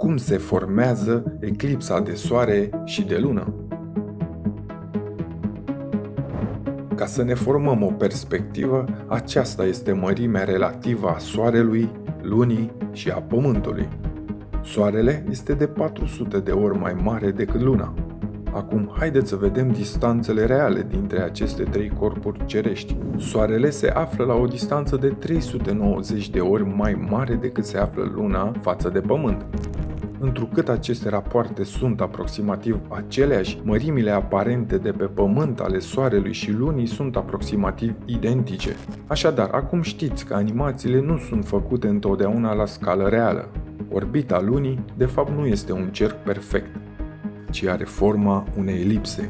Cum se formează eclipsa de soare și de lună? Ca să ne formăm o perspectivă, aceasta este mărimea relativă a Soarelui, Lunii și a Pământului. Soarele este de 400 de ori mai mare decât Luna. Acum, haideți să vedem distanțele reale dintre aceste trei corpuri cerești. Soarele se află la o distanță de 390 de ori mai mare decât se află Luna față de Pământ. Întrucât aceste rapoarte sunt aproximativ aceleași, mărimile aparente de pe Pământ ale Soarelui și Lunii sunt aproximativ identice. Așadar, acum știți că animațiile nu sunt făcute întotdeauna la scală reală. Orbita Lunii, de fapt, nu este un cerc perfect, ci are forma unei elipse.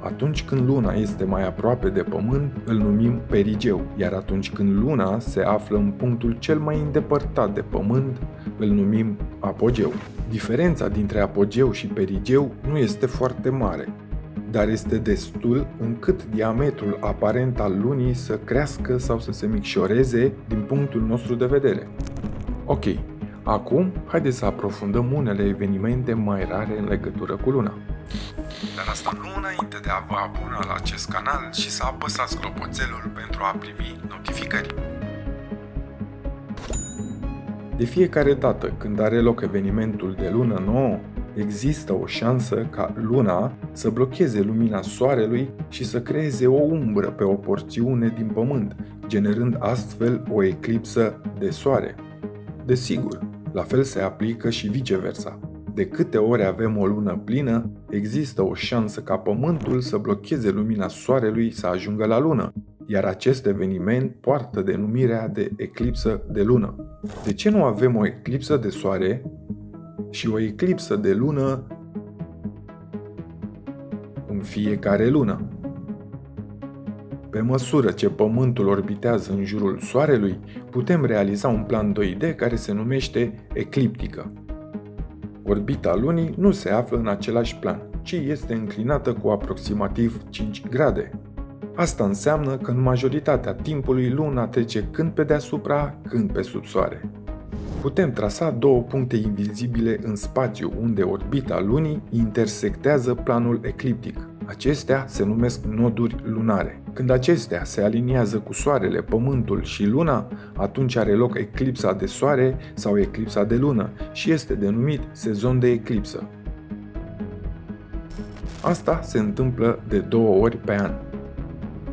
Atunci când Luna este mai aproape de Pământ, îl numim perigeu, iar atunci când Luna se află în punctul cel mai îndepărtat de Pământ, îl numim apogeu. Diferența dintre apogeu și perigeu nu este foarte mare, dar este destul încât diametrul aparent al Lunii să crească sau să se micșoreze din punctul nostru de vedere. Ok, acum haideți să aprofundăm unele evenimente mai rare în legătură cu Luna. Dar asta nu înainte de a vă abona la acest canal și să apăsați clopoțelul pentru a primi notificări. De fiecare dată când are loc evenimentul de lună nouă, există o șansă ca Luna să blocheze lumina Soarelui și să creeze o umbră pe o porțiune din Pământ, generând astfel o eclipsă de Soare. Desigur, la fel se aplică și viceversa. De câte ori avem o lună plină, există o șansă ca Pământul să blocheze lumina Soarelui să ajungă la lună, iar acest eveniment poartă denumirea de eclipsă de lună. De ce nu avem o eclipsă de Soare și o eclipsă de lună în fiecare lună? Pe măsură ce Pământul orbitează în jurul Soarelui, putem realiza un plan 2D care se numește ecliptică. Orbita Lunii nu se află în același plan, ci este înclinată cu aproximativ 5 grade. Asta înseamnă că în majoritatea timpului Luna trece când pe deasupra, când pe sub Soare. Putem trasa două puncte invizibile în spațiu unde orbita Lunii intersectează planul ecliptic. Acestea se numesc noduri lunare. Când acestea se aliniază cu Soarele, Pământul și Luna, atunci are loc eclipsa de Soare sau eclipsa de Lună și este denumit sezon de eclipsă. Asta se întâmplă de 2 ori pe an.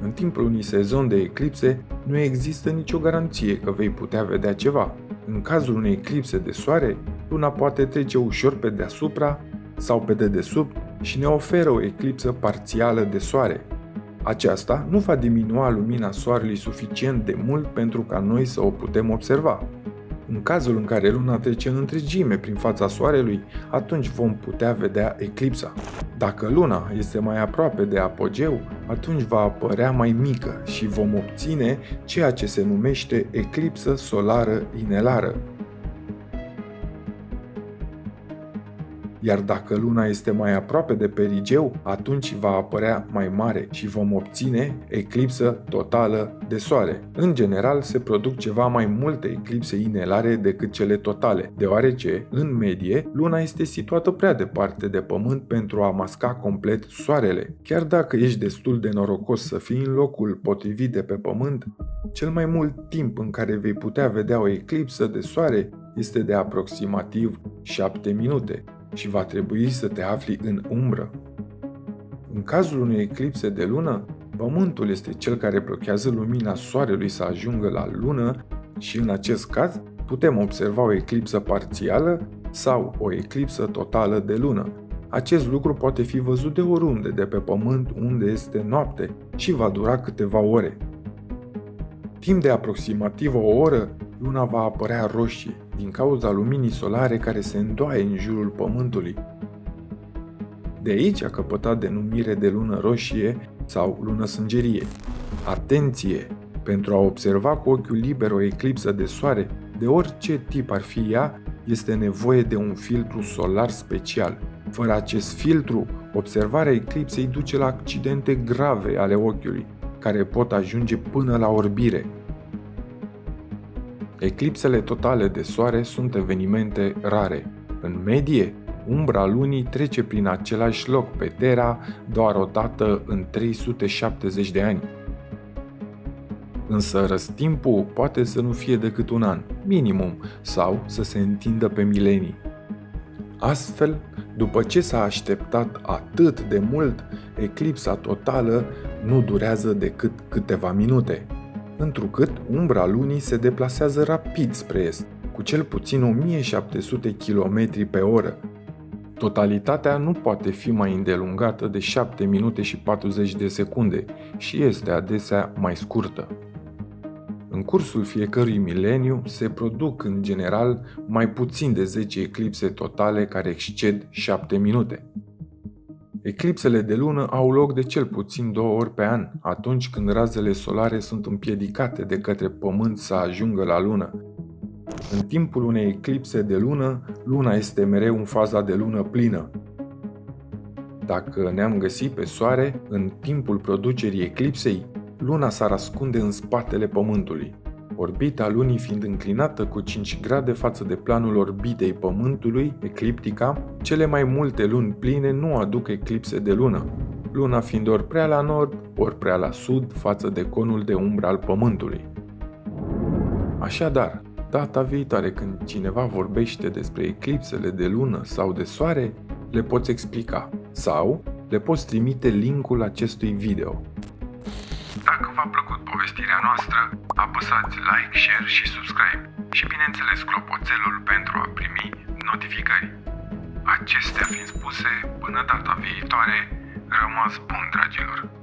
În timpul unui sezon de eclipse, nu există nicio garanție că vei putea vedea ceva. În cazul unei eclipse de Soare, Luna poate trece ușor pe deasupra sau pe dedesubt și ne oferă o eclipsă parțială de Soare. Aceasta nu va diminua lumina Soarelui suficient de mult pentru ca noi să o putem observa. În cazul în care Luna trece în întregime prin fața Soarelui, atunci vom putea vedea eclipsa. Dacă Luna este mai aproape de apogeu, atunci va apărea mai mică și vom obține ceea ce se numește eclipsă solară inelară. Iar dacă Luna este mai aproape de perigeu, atunci va apărea mai mare și vom obține eclipsă totală de Soare. În general, se produc ceva mai multe eclipse inelare decât cele totale, deoarece, în medie, Luna este situată prea departe de Pământ pentru a masca complet Soarele. Chiar dacă ești destul de norocos să fii în locul potrivit de pe Pământ, cel mai mult timp în care vei putea vedea o eclipsă de Soare este de aproximativ 7 minute. Și va trebui să te afli în umbră. În cazul unei eclipse de lună, Pământul este cel care blochează lumina Soarelui să ajungă la lună și în acest caz putem observa o eclipsă parțială sau o eclipsă totală de lună. Acest lucru poate fi văzut de oriunde de pe Pământ unde este noapte și va dura câteva ore. Timp de aproximativ o oră, Luna va apărea roșie din cauza luminii solare care se îndoaie în jurul Pământului. De aici a căpătat denumire de lună roșie sau lună sângerie. Atenție! Pentru a observa cu ochiul liber o eclipsă de Soare, de orice tip ar fi ea, este nevoie de un filtru solar special. Fără acest filtru, observarea eclipsei duce la accidente grave ale ochiului, care pot ajunge până la orbire. Eclipsele totale de Soare sunt evenimente rare. În medie, umbra lunii trece prin același loc pe Terra doar o dată în 370 de ani. Însă răstimpul poate să nu fie decât un an, minimum, sau să se întindă pe milenii. Astfel, după ce s-a așteptat atât de mult, eclipsa totală nu durează decât câteva minute, întrucât umbra lunii se deplasează rapid spre est, cu cel puțin 1700 km pe oră. Totalitatea nu poate fi mai îndelungată de 7 minute și 40 de secunde și este adesea mai scurtă. În cursul fiecărui mileniu se produc în general mai puțin de 10 eclipse totale care exced 7 minute. Eclipsele de lună au loc de cel puțin 2 ori pe an, atunci când razele solare sunt împiedicate de către Pământ să ajungă la lună. În timpul unei eclipse de lună, luna este mereu în faza de lună plină. Dacă ne-am găsit pe Soare, în timpul producerii eclipsei, luna s-ar ascunde în spatele Pământului. Orbita lunii fiind înclinată cu 5 grade față de planul orbitei Pământului, ecliptica, cele mai multe luni pline nu aduc eclipse de lună, luna fiind ori prea la nord, ori prea la sud față de conul de umbră al Pământului. Așadar, data viitoare când cineva vorbește despre eclipsele de lună sau de soare, le poți explica sau le poți trimite linkul acestui video. Dacă v-a plăcut povestirea noastră, apăsați like, share și subscribe și bineînțeles clopoțelul pentru a primi notificări. Acestea fiind spuse, până data viitoare, rămas bun, dragilor!